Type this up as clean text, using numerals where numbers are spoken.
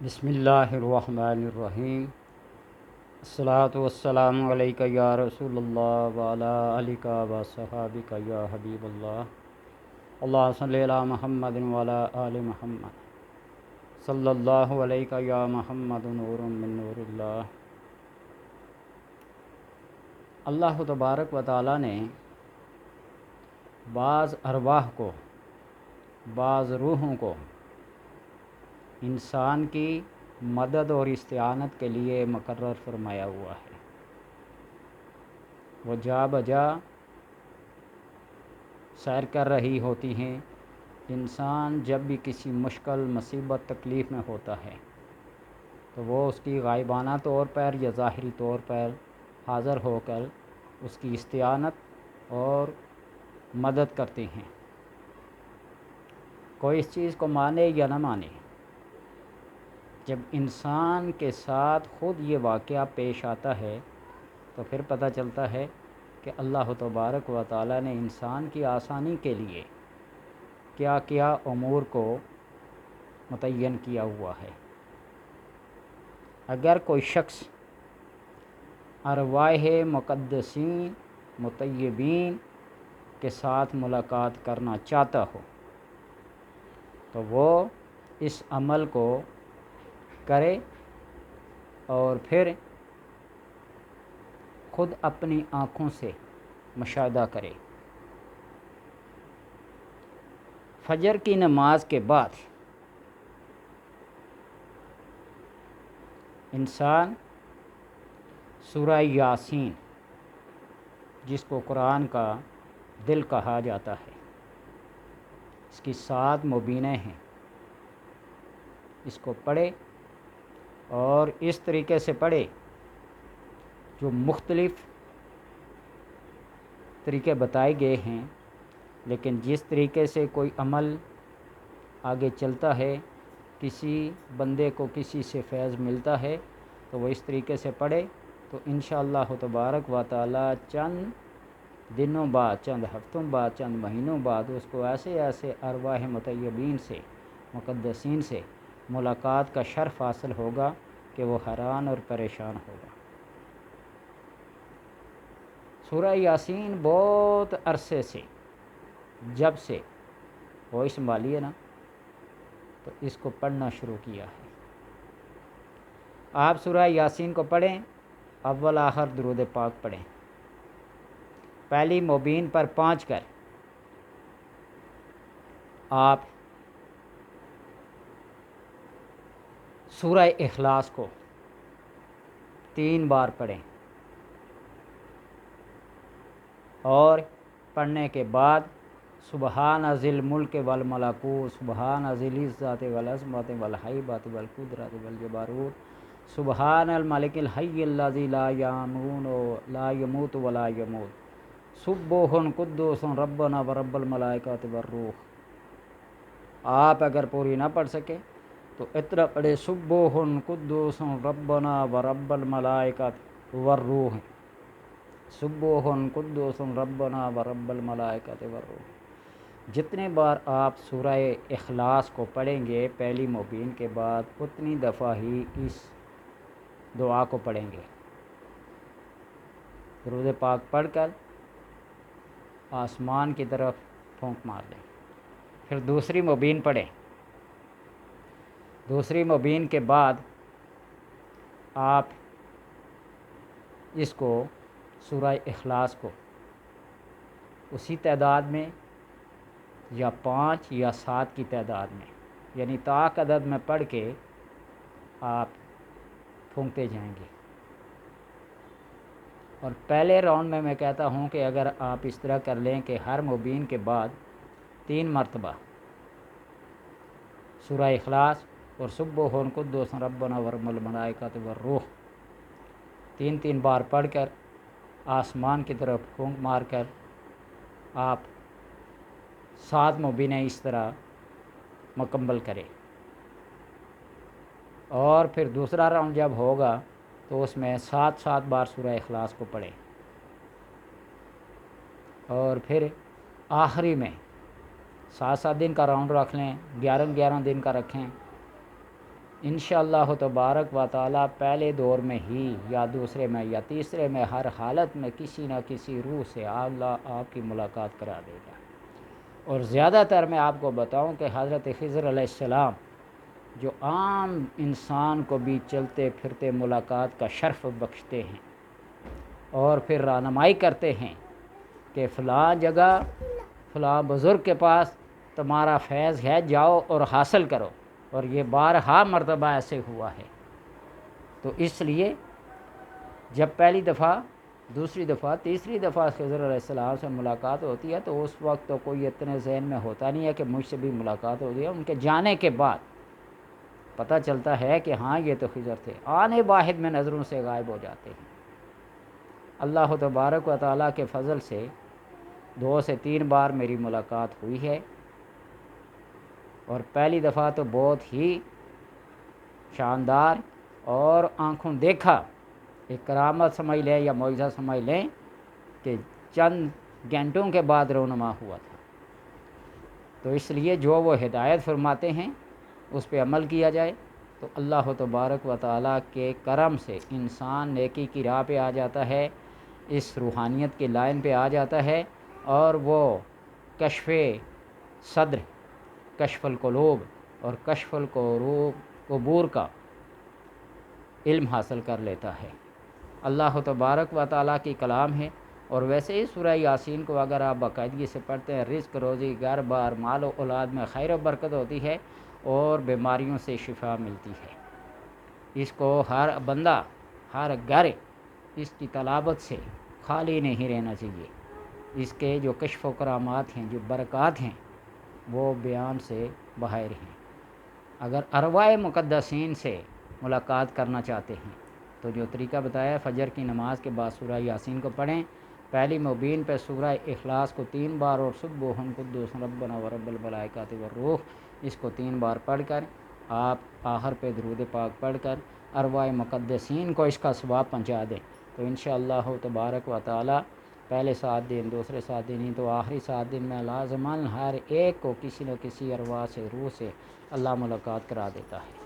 بسم اللہ الرحمن الرحیم۔ الصلاۃ والسلام علیک یا رسول اللہ وعلی آلک و صحابک یا حبیب اللہ۔ اللہ صلی علی محمد وعلی آل محمد صلی اللہ علیہ یا محمد نور من نور اللہ۔ اللہ تبارک و تعالی نے بعض ارواح کو، بعض روحوں کو انسان کی مدد اور استعانت کے لیے مقرر فرمایا ہوا ہے۔ وہ جا بجا سیر کر رہی ہوتی ہیں۔ انسان جب بھی کسی مشکل مصیبت تکلیف میں ہوتا ہے تو وہ اس کی غائبانہ طور پر یا ظاہری طور پر حاضر ہو کر اس کی استعانت اور مدد کرتے ہیں۔ کوئی اس چیز کو مانے یا نہ مانے، جب انسان کے ساتھ خود یہ واقعہ پیش آتا ہے تو پھر پتہ چلتا ہے کہ اللہ تبارک و تعالی نے انسان کی آسانی کے لیے کیا کیا امور کو متعین کیا ہوا ہے۔ اگر کوئی شخص ارواح مقدسین مطیبین کے ساتھ ملاقات کرنا چاہتا ہو تو وہ اس عمل کو کرے اور پھر خود اپنی آنکھوں سے مشاہدہ کرے۔ فجر کی نماز کے بعد انسان سورہ یاسین، جس کو قرآن کا دل کہا جاتا ہے، اس کی 7 مبینیں ہیں، اس کو پڑھے اور اس طریقے سے پڑھے جو مختلف طریقے بتائے گئے ہیں، لیکن جس طریقے سے کوئی عمل آگے چلتا ہے، کسی بندے کو کسی سے فیض ملتا ہے تو وہ اس طریقے سے پڑھے تو انشاءاللہ تبارک و تعالی چند دنوں بعد، چند ہفتوں بعد، چند مہینوں بعد اس کو ایسے ایسے ارواح مطیبین سے، مقدسین سے ملاقات کا شرف حاصل ہوگا کہ وہ حیران اور پریشان ہوگا۔ سورہ یاسین بہت عرصے سے، جب سے ہوش سنبھالی ہے نا، تو اس کو پڑھنا شروع کیا ہے۔ آپ سورہ یاسین کو پڑھیں، اول آخر درود پاک پڑھیں، پہلی مبین پر پہنچ کر آپ سورہ اخلاص کو 3 بار پڑھیں اور پڑھنے کے بعد سبحان ذی الملک والملکوت، سبحان ذی العزت والعظمت والہیبۃ والقدرۃ والجبروت، سبحان الملک الحی الذی لا یموت ولا یموت، سبوح قدوس ربنا ورب الملائکۃ والروح۔ آپ اگر پوری نہ پڑھ سکے تو اتنا پڑھے، سبوح قدوس ربنا ورب الملائکۃ والروح، سبوح قدوس ربنا ورب الملائکۃ والروح۔ جتنے بار آپ سورہ اخلاص کو پڑھیں گے پہلی مبین کے بعد، اتنی دفعہ ہی اس دعا کو پڑھیں گے۔ درود پاک پڑھ کر آسمان کی طرف پھونک مار دیں، پھر دوسری مبین پڑھیں۔ دوسری مبین کے بعد آپ اس کو سورہ اخلاص کو اسی تعداد میں یا 5 یا 7 کی تعداد میں، یعنی طاق عدد میں پڑھ کے آپ پھونکتے جائیں گے۔ اور پہلے راؤنڈ میں کہتا ہوں کہ اگر آپ اس طرح کر لیں کہ ہر مبین کے بعد 3 مرتبہ سورہ اخلاص اور سبوح قدوس ربنا ورب الملائکۃ والروح 3 بار پڑھ کر آسمان کی طرف پھونک مار کر آپ 7 مبینیں اس طرح مکمل کریں، اور پھر دوسرا راؤنڈ جب ہوگا تو اس میں 7 بار سورہ اخلاص کو پڑھیں، اور پھر آخری میں 7 دن کا راؤنڈ رکھ لیں، 11 دن کا رکھیں، انشاءاللہ تبارک و تعالیٰ پہلے دور میں ہی یا دوسرے میں یا تیسرے میں ہر حالت میں کسی نہ کسی روح سے اللہ آپ کی ملاقات کرا دے گا۔ اور زیادہ تر میں آپ کو بتاؤں کہ حضرت خضر علیہ السلام جو عام انسان کو بھی چلتے پھرتے ملاقات کا شرف بخشتے ہیں اور پھر رہنمائی کرتے ہیں کہ فلاں جگہ فلاں بزرگ کے پاس تمہارا فیض ہے، جاؤ اور حاصل کرو، اور یہ بارہا مرتبہ ایسے ہوا ہے۔ تو اس لیے جب پہلی دفعہ، دوسری دفعہ، تیسری دفعہ خضر علیہ السلام سے ملاقات ہوتی ہے تو اس وقت تو کوئی اتنے ذہن میں ہوتا نہیں ہے کہ مجھ سے بھی ملاقات ہوتی ہے۔ ان کے جانے کے بعد پتہ چلتا ہے کہ ہاں یہ تو خضر تھے، آنے واحد میں نظروں سے غائب ہو جاتے ہیں۔ اللہ تبارک و تعالیٰ کے فضل سے 2 سے 3 بار میری ملاقات ہوئی ہے، اور پہلی دفعہ تو بہت ہی شاندار اور آنکھوں دیکھا ایک کرامت سمجھ لیں یا معجزہ سمجھ لیں کہ چند گھنٹوں کے بعد رونما ہوا تھا۔ تو اس لیے جو وہ ہدایت فرماتے ہیں اس پہ عمل کیا جائے تو اللہ تبارک و تعالیٰ کے کرم سے انسان نیکی کی راہ پہ آ جاتا ہے، اس روحانیت کی لائن پہ آ جاتا ہے، اور وہ کشف صدر، کشف القلوب اور کشف القبور کا علم حاصل کر لیتا ہے۔ اللہ تبارک و تعالیٰ کی کلام ہے، اور ویسے ہی سورہ یاسین کو اگر آپ باقاعدگی سے پڑھتے ہیں، رزق، روزی، گھر بار، مال و اولاد میں خیر و برکت ہوتی ہے اور بیماریوں سے شفا ملتی ہے۔ اس کو ہر بندہ، ہر گھر اس کی تلاوت سے خالی نہیں رہنا چاہیے۔ اس کے جو کشف و کرامات ہیں، جو برکات ہیں، وہ بیان سے باہر ہیں۔ اگر ارواح مقدسین سے ملاقات کرنا چاہتے ہیں تو جو طریقہ بتایا، فجر کی نماز کے بعد سورہ یاسین کو پڑھیں، پہلی مبین پہ سورہ اخلاص کو 3 بار، اور سبح قدوس ربنا ورب الملائکۃ والروح اس کو 3 بار پڑھ کر آپ آخر پہ درود پاک پڑھ کر ارواح مقدسین کو اس کا ثواب پہنچا دیں تو انشاءاللہ تبارک و تعالی پہلے 7 دن، دوسرے 7 دن، تو آخری 7 دن میں لازماً ہر ایک کو کسی نہ کسی ارواح سے، روح سے اللہ ملاقات کرا دیتا ہے۔